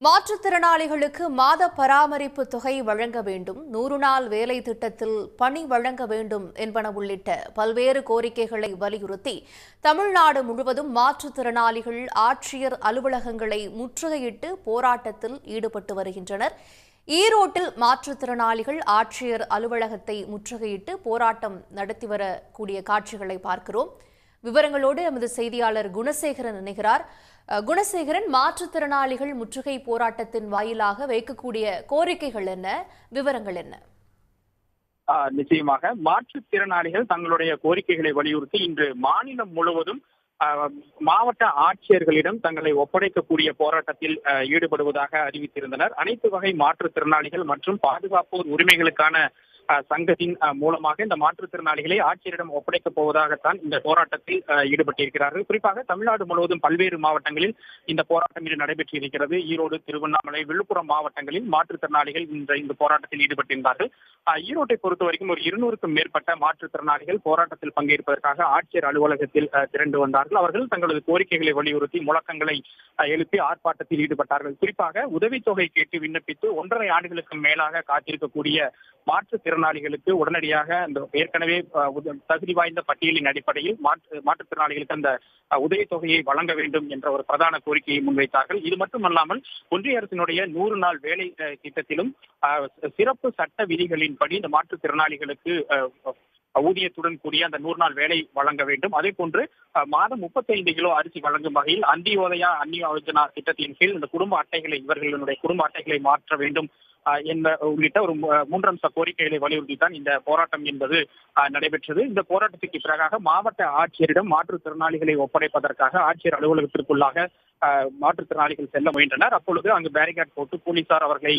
மாற்றுத்திறனாளிகளுக்கு மாத பராமரிப்பு தொகை வழங்க வேண்டும், 100 நாள் வேலை திட்டத்தில் பணி வழங்க வேண்டும் என்பன உள்ளிட்ட பல்வேறு கோரிக்கைகளை வலியுறுத்தி தமிழ்நாடு முழுவதும் மாற்றுத்திறனாளிகள் ஆட்சியர் அலுவலகங்களை முற்றுகையிட்டு போராட்டத்தில் ஈடுபட்டு வருகின்றனர். ஈரோட்டில் மாற்றுத்திறனாளிகள் ஆட்சியர் அலுவலகத்தை முற்றுகையிட்டு போராட்டம் நடத்தி வரக்கூடிய காட்சிகளை பார்க்கிறோம். விவரங்களோடு எமது செய்தியாளர் குணசேகரன் இணைகிறார். குணசேகரன், மாற்றுத்திறனாளிகள் முற்றுகை போராட்டத்தின் வாயிலாக வைக்கக்கூடிய கோரிக்கைகள் என்ன, விவரங்கள் என்ன? நிச்சயமாக மாற்றுத்திறனாளிகள் தங்களுடைய கோரிக்கைகளை வலியுறுத்தி இன்று மாநிலம் முழுவதும் மாவட்ட ஆட்சியர்களிடம் தங்களை ஒப்படைக்கக்கூடிய போராட்டத்தில் ஈடுபடுவதாக அறிவித்திருந்தனர். அனைத்து வகை மாற்றுத்திறனாளிகள் மற்றும் பாதுகாப்போர் உரிமைகளுக்கான சங்கத்தின் மூலமாக இந்த மாற்றுத்திறனாளிகளை ஆட்சியரிடம் ஒப்படைக்கப் போவதாகத்தான் இந்த போராட்டத்தில் ஈடுபட்டிருக்கிறார்கள். குறிப்பாக தமிழ்நாடு முழுவதும் பல்வேறு மாவட்டங்களில் இந்த போராட்டம் இன்று நடைபெற்று இருக்கிறது. ஈரோடு, திருவண்ணாமலை, விழுப்புரம் மாவட்டங்களில் மாற்றுத்திறனாளிகள் இந்த போராட்டத்தில் ஈடுபட்டிருந்தார்கள். ஈரோட்டை பொறுத்த வரைக்கும் ஒரு 200க்கும் மேற்பட்ட மாற்றுத்திறனாளிகள் போராட்டத்தில் பங்கேற்பதற்காக ஆட்சியர் அலுவலகத்தில் திரண்டு வந்தார்கள். அவர்கள் தங்களது கோரிக்கைகளை வலியுறுத்தி முழக்கங்களை எழுப்பி ஆர்ப்பாட்டத்தில் ஈடுபட்டார்கள். குறிப்பாக உதவித்தொகை கேட்டு விண்ணப்பித்து 1.5 ஆண்டுகளுக்கு மேலாக காத்திருக்கக்கூடிய மாற்றுத்திறனாளிகளுக்கு உடனடியாக இந்த ஏற்கனவே தகுதி வாய்ந்த பட்டியலின் அடிப்படையில் மாற்றுத்திறனாளிகளுக்கு அந்த உதவித்தொகையை வழங்க வேண்டும் என்ற ஒரு பிரதான கோரிக்கையை முன்வைத்தார்கள். இது மட்டுமல்லாமல் ஒன்றிய அரசினுடைய 100 நாள் வேலை திட்டத்திலும் சிறப்பு சட்ட விதிகளின்படி இந்த மாற்றுத்திறனாளிகளுக்கு ஊதியத்துடன் கூடிய அந்த 100 நாள் வேலை வழங்க வேண்டும். அதே போன்று மாதம் 35 கிலோ அரிசி வழங்கும் வகையில் அந்தியோதயா யோஜனா திட்டத்தின் கீழ் இந்த குடும்ப அட்டைகளை இவர்களுடைய குடும்ப அட்டைகளை மாற்ற வேண்டும் உள்ளிட்ட ஒரு 3 அம்ச கோரிக்கைகளை வலியுறுத்தி தான் இந்த போராட்டம் என்பது நடைபெற்றது. இந்த போராட்டத்திற்கு பிறகாக மாவட்ட ஆட்சியரிடம் மாற்றுத்திறனாளிகளை ஒப்படைப்பதற்காக ஆட்சியர் அலுவலகத்திற்குள்ளாக மாற்றுத்திறனாளிகள் செல்ல முயன்றனர். அப்பொழுது அங்கு பேரிகார்ட் போட்டு போலீசார் அவர்களை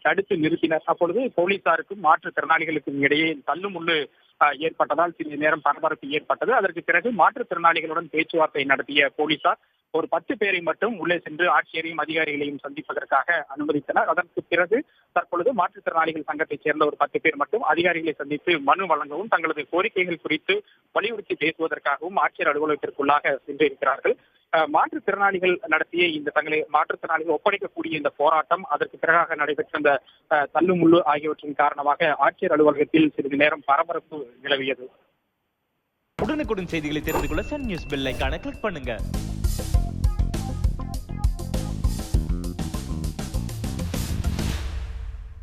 தடுத்து நிறுத்தினர். அப்பொழுது போலீசாருக்கும் மாற்றுத்திறனாளிகளுக்கும் இடையே தள்ளுமுள்ளு ஏற்பட்டதால் சிறிது நேரம் பரபரப்பு ஏற்பட்டது. அதற்கு பிறகு மாற்றுத்திறனாளிகளுடன் பேச்சுவார்த்தை நடத்திய போலீசார் ஒரு 10 பேரை மட்டும் உள்ளே சென்று ஆட்சியரையும் அதிகாரிகளையும் சந்திப்பதற்காக அனுமதித்தனர். அதற்கு பிறகு தற்பொழுது மாற்றுத்திறனாளிகள் சங்கத்தைச் சேர்ந்த ஒரு 10 பேர் மட்டும் அதிகாரிகளை சந்தித்து மனு வழங்கவும் தங்களது கோரிக்கைகள் குறித்து வலியுறுத்தி பேசுவதற்காகவும் ஆட்சியர் அலுவலகத்திற்குள்ளாக சென்றிருக்கிறார்கள். மாற்றுத்திறனாளிகள் நடத்திய இந்த மாற்றுத்திறனாளிகள் ஒப்படைக்கக்கூடிய இந்த போராட்டம் அதற்கு பிறகாக நடைபெற்ற இந்த தள்ளுமுள்ளு ஆகியவற்றின் காரணமாக ஆட்சியர் அலுவலகத்தில் சிறிது நேரம் பரபரப்பு நிலவியது. உடனுக்குடன் செய்திகளை தெரிந்து கொள்ள சன் நியூஸ் பெல் ஐகானை கிளிக் பண்ணுங்க.